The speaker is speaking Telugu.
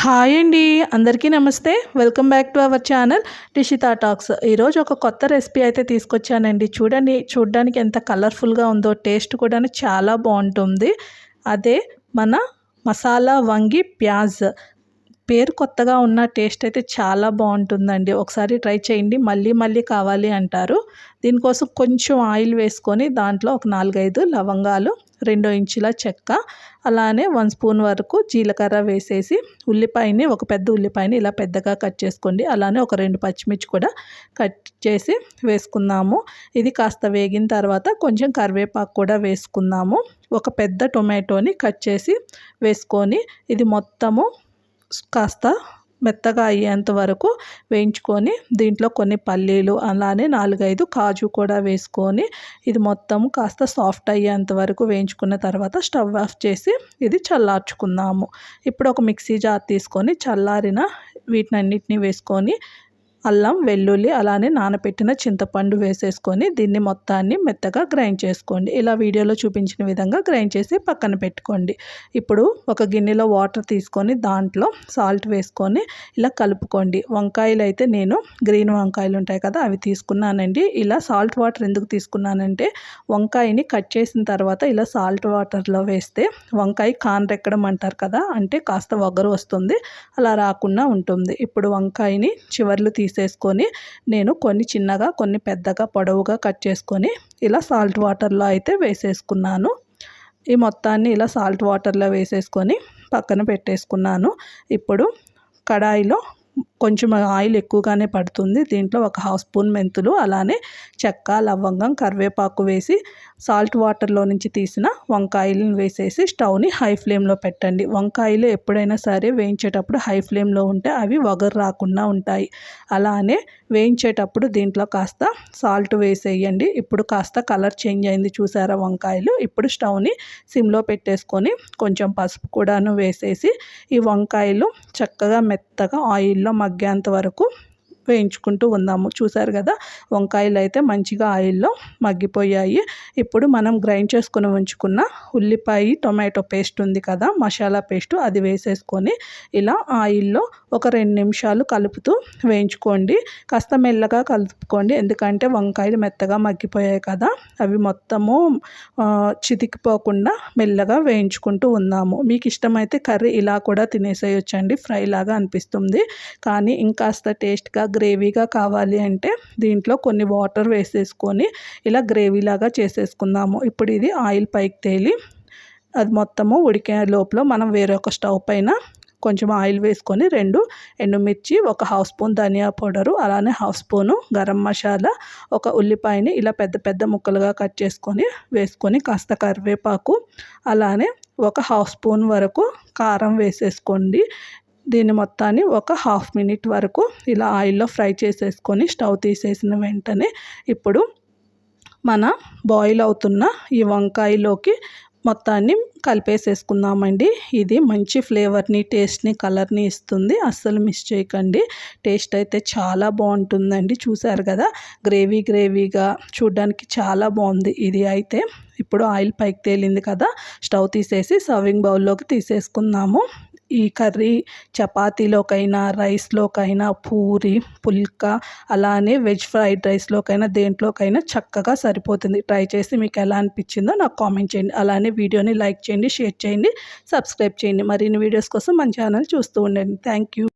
హాయ్ అండి, అందరికీ నమస్తే. Welcome back to our channel Rishita talks. ఈరోజు ఒక కొత్త రెసిపీ అయితే తీసుకొచ్చానండి. చూడండి, చూడడానికి ఎంత కలర్ఫుల్గా ఉందో, టేస్ట్ కూడా చాలా బాగుంటుంది. అదే మన మసాలా వంగి ప్యాజ్. పేరు కొత్తగా ఉన్న టేస్ట్ అయితే చాలా బాగుంటుందండి. ఒకసారి ట్రై చేయండి, మళ్ళీ మళ్ళీ కావాలి అంటారు. దీనికోసం కొంచెం ఆయిల్ వేసుకొని దాంట్లో ఒక 4-5 లవంగాలు, 2 ఇంచుల చెక్క, అలానే 1 స్పూన్ వరకు జీలకర్ర వేసేసి, ఉల్లిపాయని, ఒక పెద్ద ఉల్లిపాయని ఇలా పెద్దగా కట్ చేసుకోండి. అలానే ఒక 2 పచ్చిమిర్చి కూడా కట్ చేసి వేసుకుందాము. ఇది కాస్త వేగిన తర్వాత కొంచెం కరివేపాకు కూడా వేసుకుందాము. ఒక పెద్ద టొమాటోని కట్ చేసి వేసుకొని ఇది మొత్తము కాస్త మెత్తగా అయ్యేంత వరకు వేయించుకొని దీంట్లో కొన్ని పల్లీలు, అలానే 4-5 కాజు కూడా వేసుకొని ఇది మొత్తం కాస్త సాఫ్ట్ అయ్యేంత వరకు వేయించుకున్న తర్వాత స్టవ్ ఆఫ్ చేసి ఇది చల్లార్చుకుందాము. ఇప్పుడు ఒక మిక్సీ జార్ తీసుకొని చల్లారిన వీటినన్నిటిని వేసుకొని అల్లం, వెల్లుల్లి, అలానే నానబెట్టిన చింతపండు వేసేసుకొని దీన్ని మొత్తాన్ని మెత్తగా గ్రైండ్ చేసుకోండి. ఇలా వీడియోలో చూపించిన విధంగా గ్రైండ్ చేసి పక్కన పెట్టుకోండి. ఇప్పుడు ఒక గిన్నెలో వాటర్ తీసుకొని దాంట్లో సాల్ట్ వేసుకొని ఇలా కలుపుకోండి. వంకాయలు అయితే నేను గ్రీన్ వంకాయలు ఉంటాయి కదా, అవి తీసుకున్నానండి. ఇలా సాల్ట్ వాటర్ ఎందుకు తీసుకున్నానంటే, వంకాయని కట్ చేసిన తర్వాత ఇలా సాల్ట్ వాటర్లో వేస్తే వంకాయ కానరెక్కడం అంటారు కదా, అంటే కాస్త వగరు వస్తుంది, అలా రాకుండా ఉంటుంది. ఇప్పుడు వంకాయని చివర్లు తీసేసుకొని నేను కొన్ని చిన్నగా, కొన్ని పెద్దగా పొడవుగా కట్ చేసుకొని ఇలా సాల్ట్ వాటర్లో అయితే వేసేసుకున్నాను. ఈ మొత్తాన్ని ఇలా సాల్ట్ వాటర్లో వేసేసుకొని పక్కన పెట్టేసుకున్నాను. ఇప్పుడు కడాయిలో కొంచెం ఆయిల్ ఎక్కువగానే పడుతుంది. దీంట్లో ఒక 1/2 స్పూన్ మెంతులు, అలానే చెక్క, లవంగం, కరివేపాకు వేసి సాల్ట్ వాటర్లో నుంచి తీసిన వంకాయలను వేసేసి స్టవ్ని హై ఫ్లేమ్లో పెట్టండి. వంకాయలు ఎప్పుడైనా సరే వేయించేటప్పుడు హై ఫ్లేమ్లో ఉంటే అవి వగరు రాకుండా ఉంటాయి. అలానే వేయించేటప్పుడు దీంట్లో కాస్త సాల్ట్ వేసేయండి. ఇప్పుడు కాస్త కలర్ చేంజ్ అయింది చూసారా వంకాయలు. ఇప్పుడు స్టవ్ని సిమ్లో పెట్టేసుకొని కొంచెం పసుపు కూడాను వేసేసి ఈ వంకాయలు చక్కగా మెత్తగా ఆయిల్లో మగ్గేంత వరకు వేయించుకుంటూ ఉందాము. చూసారు కదా, వంకాయలు అయితే మంచిగా ఆయిల్లో మగ్గిపోయాయి. ఇప్పుడు మనం గ్రైండ్ చేసుకుని ఉంచుకున్న ఉల్లిపాయ టొమాటో పేస్ట్ ఉంది కదా, మసాలా పేస్ట్, అది వేసేసుకొని ఇలా ఆయిల్లో ఒక 2 నిమిషాలు కలుపుతూ వేయించుకోండి. కాస్త మెల్లగా కలుపుకోండి, ఎందుకంటే వంకాయలు మెత్తగా మగ్గిపోయాయి కదా, అవి మొత్తము చితికిపోకుండా మెల్లగా వేయించుకుంటూ ఉందాము. మీకు ఇష్టమైతే కర్రీ ఇలా కూడా తినేసేయొచ్చండి, ఫ్రై లాగా అనిపిస్తుంది. కానీ ఇంకాస్త టేస్ట్గా, గ్రేవీగా కావాలి అంటే దీంట్లో కొన్ని వాటర్ వేసేసుకొని ఇలా గ్రేవీలాగా చేసేసుకుందాము. ఇప్పుడు ఇది ఆయిల్ పైకి తేలి అది మొత్తము ఉడికే లోపల మనం వేరొక స్టవ్ పైన కొంచెం ఆయిల్ వేసుకొని 2 ఎండుమిర్చి, ఒక 1/2 స్పూన్ ధనియా పౌడరు, అలానే 1/2 స్పూను గరం మసాలా, ఒక ఉల్లిపాయని ఇలా పెద్ద పెద్ద ముక్కలుగా కట్ చేసుకొని వేసుకొని కాస్త కరివేపాకు, అలానే ఒక 1/2 స్పూన్ వరకు కారం వేసేసుకోండి. దీన్ని మొత్తాన్ని ఒక 1/2 మినిట్ వరకు ఇలా ఆయిల్లో ఫ్రై చేసేసుకొని స్టవ్ తీసేసిన వెంటనే ఇప్పుడు మన బాయిల్ అవుతున్న ఈ వంకాయలోకి మొత్తాన్ని కలిపేసేసుకుందామండి. ఇది మంచి ఫ్లేవర్ని, టేస్ట్ని, కలర్ని ఇస్తుంది. అస్సలు మిస్ చేయకండి. టేస్ట్ అయితే చాలా బాగుంటుందండి. చూసారు కదా, గ్రేవీగా చూడడానికి చాలా బాగుంది. ఇది అయితే ఇప్పుడు ఆయిల్ పైకి తేలింది కదా, స్టవ్ తీసేసి సర్వింగ్ బౌల్లోకి తీసేసుకుందాము. ఈ కర్రీ చపాతీలోకైనా, రైస్లోకైనా, పూరి, పుల్కా, అలానే వెజ్ ఫ్రైడ్ రైస్లోకైనా, దేంట్లోకైనా చక్కగా సరిపోతుంది. ట్రై చేసి మీకు ఎలా అనిపించిందో నాకు కామెంట్ చేయండి. అలానే వీడియోని లైక్ చేయండి, షేర్ చేయండి, సబ్స్క్రైబ్ చేయండి. మరిన్ని వీడియోస్ కోసం మన ఛానల్ చూస్తూ ఉండండి. Thank you.